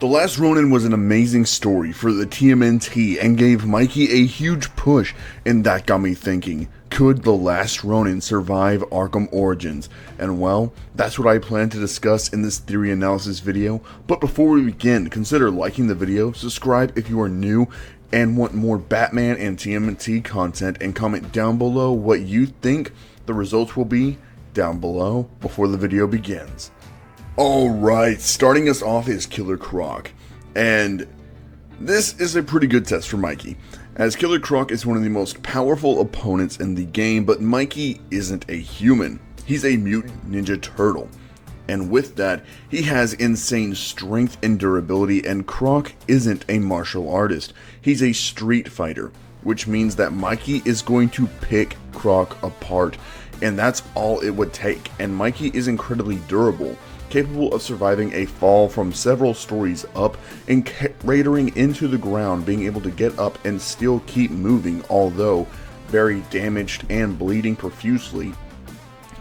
The Last Ronin was an amazing story for the TMNT and gave Mikey a huge push, and that got me thinking, could The Last Ronin survive Arkham Origins? And well, that's what I plan to discuss in this theory analysis video, but before we begin, consider liking the video, subscribe if you are new, and want more Batman and TMNT content, and comment down below what you think the results will be down below before the video begins. Alright, starting us off is Killer Croc, and this is a pretty good test for Mikey, as Killer Croc is one of the most powerful opponents in the game, but Mikey isn't a human. He's a mutant ninja turtle, and with that, he has insane strength and durability, and Croc isn't a martial artist. He's a street fighter, which means that Mikey is going to pick Croc apart, and that's all it would take, and Mikey is incredibly durable, capable of surviving a fall from several stories up and cratering into the ground, being able to get up and still keep moving, although very damaged and bleeding profusely.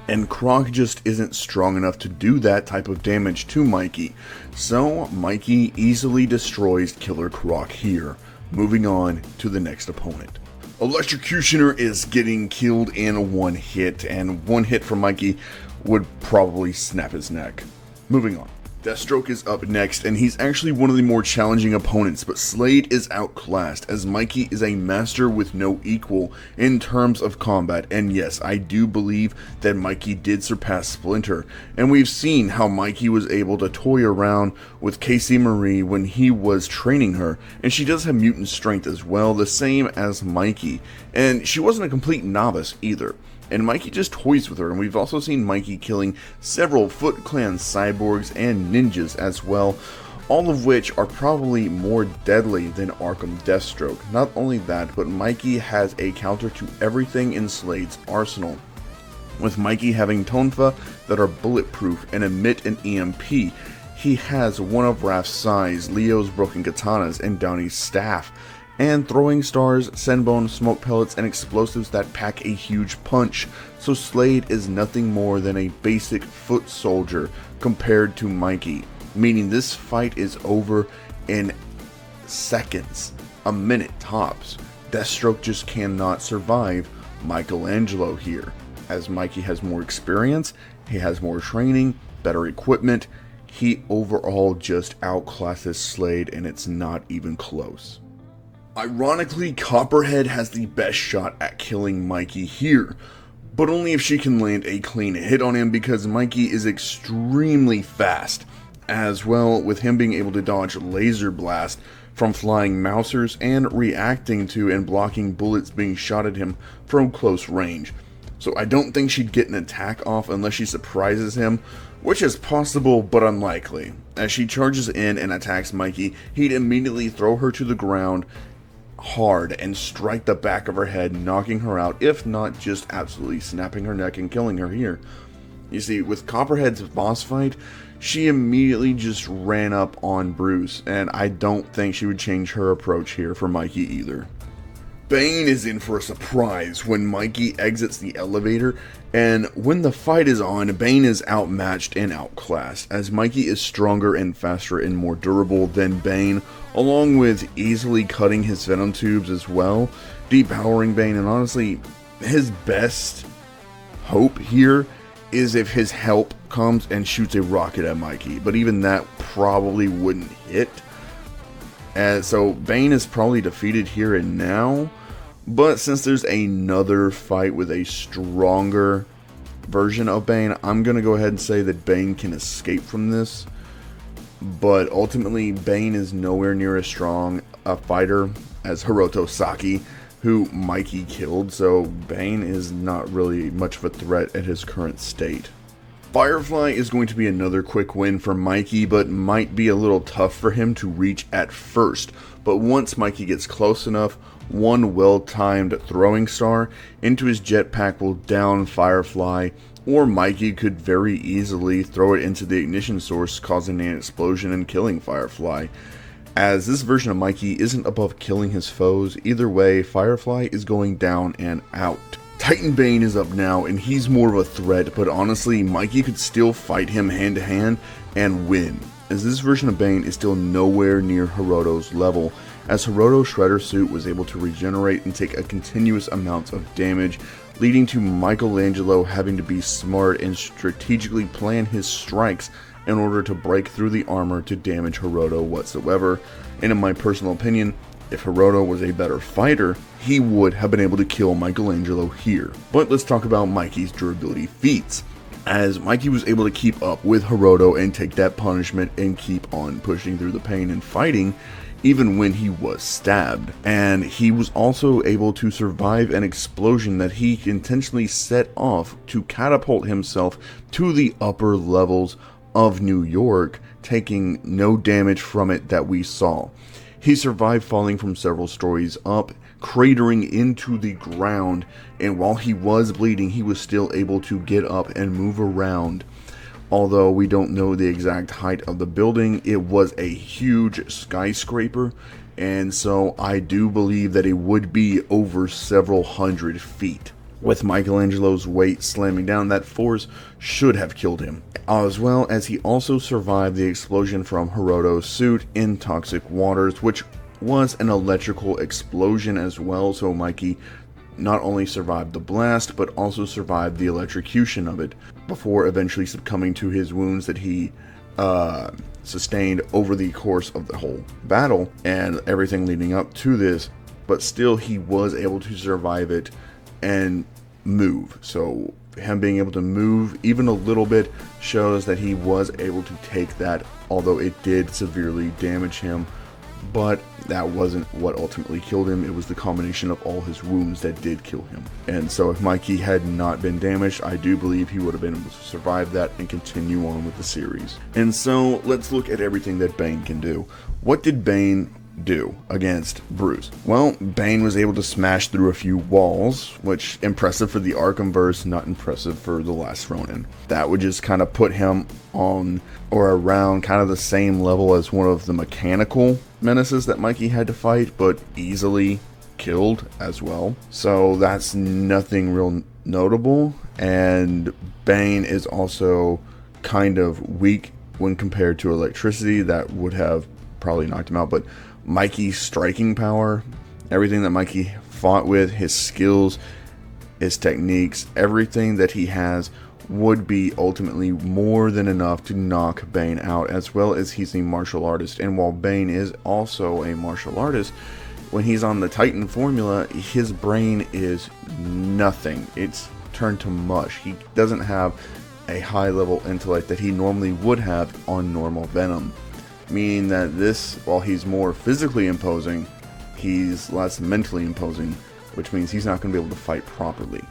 And Croc just isn't strong enough to do that type of damage to Mikey, so Mikey easily destroys Killer Croc here. Moving on to the next opponent. Electrocutioner is getting killed in one hit, and one hit from Mikey would probably snap his neck. Moving on. Deathstroke is up next, and he's actually one of the more challenging opponents, but Slade is outclassed, as Mikey is a master with no equal in terms of combat, and yes, I do believe that Mikey did surpass Splinter, and we've seen how Mikey was able to toy around with Casey Marie when he was training her, and she does have mutant strength as well, the same as Mikey, and she wasn't a complete novice either. And Mikey just toys with her, and we've also seen Mikey killing several Foot Clan cyborgs and ninjas as well, all of which are probably more deadly than Arkham Deathstroke. Not only that, but Mikey has a counter to everything in Slade's arsenal, with Mikey having tonfa that are bulletproof and emit an EMP. He has one of Raph's size, Leo's broken katanas, and Downey's staff, and throwing stars, sandbone, smoke pellets, and explosives that pack a huge punch, so Slade is nothing more than a basic foot soldier compared to Mikey, meaning this fight is over in seconds, a minute tops. Deathstroke just cannot survive Michelangelo here, as Mikey has more experience, he has more training, better equipment, he overall just outclasses Slade, and it's not even close. Ironically, Copperhead has the best shot at killing Mikey here, but only if she can land a clean hit on him, because Mikey is extremely fast, as well, with him being able to dodge laser blast from flying mousers and reacting to and blocking bullets being shot at him from close range. So I don't think she'd get an attack off unless she surprises him, which is possible but unlikely. As she charges in and attacks Mikey, he'd immediately throw her to the ground hard and strike the back of her head, knocking her out, if not just absolutely snapping her neck and killing her here. You see, with Copperhead's boss fight, she immediately just ran up on Bruce, and I don't think she would change her approach here for Mikey either. Bane is in for a surprise when Mikey exits the elevator, and when the fight is on, Bane is outmatched and outclassed, as Mikey is stronger and faster and more durable than Bane, along with easily cutting his venom tubes as well, depowering Bane, and honestly, his best hope here is if his help comes and shoots a rocket at Mikey, but even that probably wouldn't hit. And so Bane is probably defeated here and now, but since there's another fight with a stronger version of Bane, I'm going to go ahead and say that Bane can escape from this. But ultimately, Bane is nowhere near as strong a fighter as Hiroto Saki, who Mikey killed, so Bane is not really much of a threat at his current state. Firefly is going to be another quick win for Mikey, but might be a little tough for him to reach at first. But once Mikey gets close enough, one well-timed throwing star into his jetpack will down Firefly, or Mikey could very easily throw it into the ignition source, causing an explosion and killing Firefly. As this version of Mikey isn't above killing his foes, either way, Firefly is going down and out. Titan Bane is up now, and he's more of a threat, but honestly, Mikey could still fight him hand to hand and win. as this version of Bane is still nowhere near Hiroto's level, as Hiroto's Shredder suit was able to regenerate and take a continuous amount of damage, leading to Michelangelo having to be smart and strategically plan his strikes in order to break through the armor to damage Hiroto whatsoever. And in my personal opinion, if Hiroto was a better fighter, he would have been able to kill Michelangelo here. But let's talk about Mikey's durability feats, as Mikey was able to keep up with Hiroto and take that punishment and keep on pushing through the pain and fighting even when he was stabbed. And he was also able to survive an explosion that he intentionally set off to catapult himself to the upper levels of New York, taking no damage from it that we saw. He survived falling from several stories up, cratering into the ground, and while he was bleeding, he was still able to get up and move around. Although we don't know the exact height of the building, it was a huge skyscraper, and so I do believe that it would be over several hundred feet. With Michelangelo's weight slamming down, that force should have killed him, as well as he also survived the explosion from Hiroto's suit in toxic waters, which was an electrical explosion as well, so Mikey not only survived the blast, but also survived the electrocution of it, before eventually succumbing to his wounds that he sustained over the course of the whole battle and everything leading up to this. But still, he was able to survive it and move. So him being able to move even a little bit shows that he was able to take that, although it did severely damage him. But that wasn't what ultimately killed him. It was the combination of all his wounds that did kill him. And so if Mikey had not been damaged, I do believe he would have been able to survive that and continue on with the series. And so let's look at everything that Bane can do. What did Bane do against Bruce? Well, Bane was able to smash through a few walls, which impressive for the Arkhamverse, not impressive for the Last Ronin. That would just kind of put him on or around kind of the same level as one of the mechanical menaces that Mikey had to fight, but easily killed as well. So that's nothing real notable. And Bane is also kind of weak when compared to electricity. That would have probably knocked him out, but Mikey's striking power, everything that Mikey fought with, his skills, his techniques, everything that he has would be ultimately more than enough to knock Bane out, as well as he's a martial artist. And while Bane is also a martial artist, when he's on the Titan formula, his brain is nothing. It's turned to mush. He doesn't have a high level intellect that he normally would have on normal Venom. Meaning that this, while he's more physically imposing, he's less mentally imposing, which means he's not going to be able to fight properly.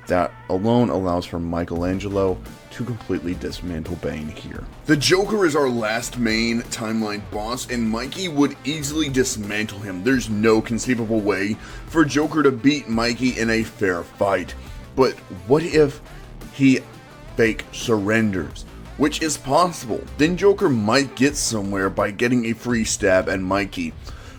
That alone allows for Michelangelo to completely dismantle Bane here. The Joker is our last main timeline boss, and Mikey would easily dismantle him. There's no conceivable way for Joker to beat Mikey in a fair fight. But what if he fake surrenders? Which is possible. Then Joker might get somewhere by getting a free stab at Mikey,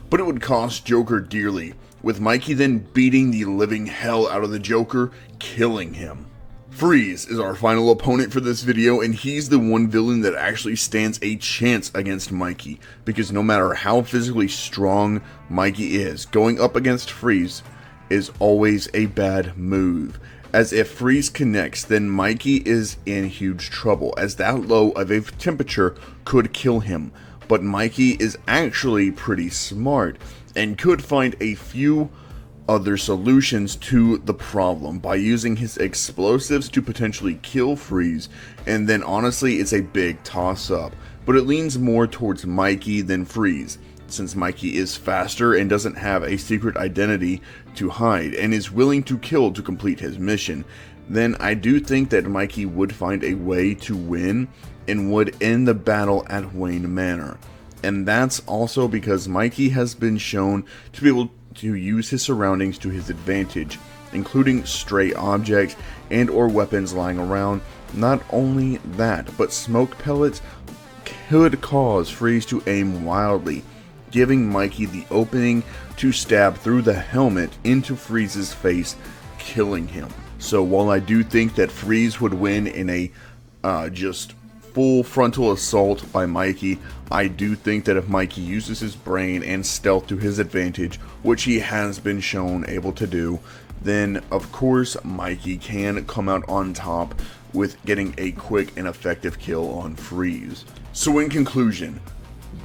but it would cost Joker dearly, with Mikey then beating the living hell out of the Joker, killing him. Freeze is our final opponent for this video, and he's the one villain that actually stands a chance against Mikey, because no matter how physically strong Mikey is, going up against Freeze is always a bad move. As if Freeze connects, then Mikey is in huge trouble, as that low of a temperature could kill him. But Mikey is actually pretty smart, and could find a few other solutions to the problem by using his explosives to potentially kill Freeze, and then honestly it's a big toss-up, but it leans more towards Mikey than Freeze, since Mikey is faster and doesn't have a secret identity to hide and is willing to kill to complete his mission. Then I do think that Mikey would find a way to win and would end the battle at Wayne Manor. And that's also because Mikey has been shown to be able to use his surroundings to his advantage, including stray objects and or weapons lying around. Not only that, but smoke pellets could cause Freeze to aim wildly, giving Mikey the opening to stab through the helmet into Freeze's face, killing him. So while I do think that Freeze would win in a just full frontal assault by Mikey. I do think that if Mikey uses his brain and stealth to his advantage, which he has been shown able to do, then of course Mikey can come out on top with getting a quick and effective kill on Freeze. So in conclusion,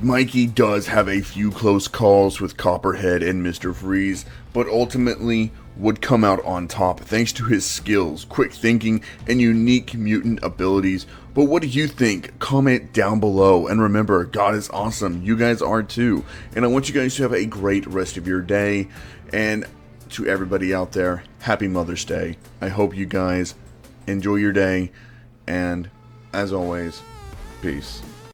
Mikey does have a few close calls with Copperhead and Mr. Freeze, but ultimately would come out on top thanks to his skills, quick thinking, and unique mutant abilities. But what do you think? Comment down below, and remember, God is awesome. You guys are too. And I want you guys to have a great rest of your day, and to everybody out there, happy Mother's Day. I hope you guys enjoy your day, and as always, peace.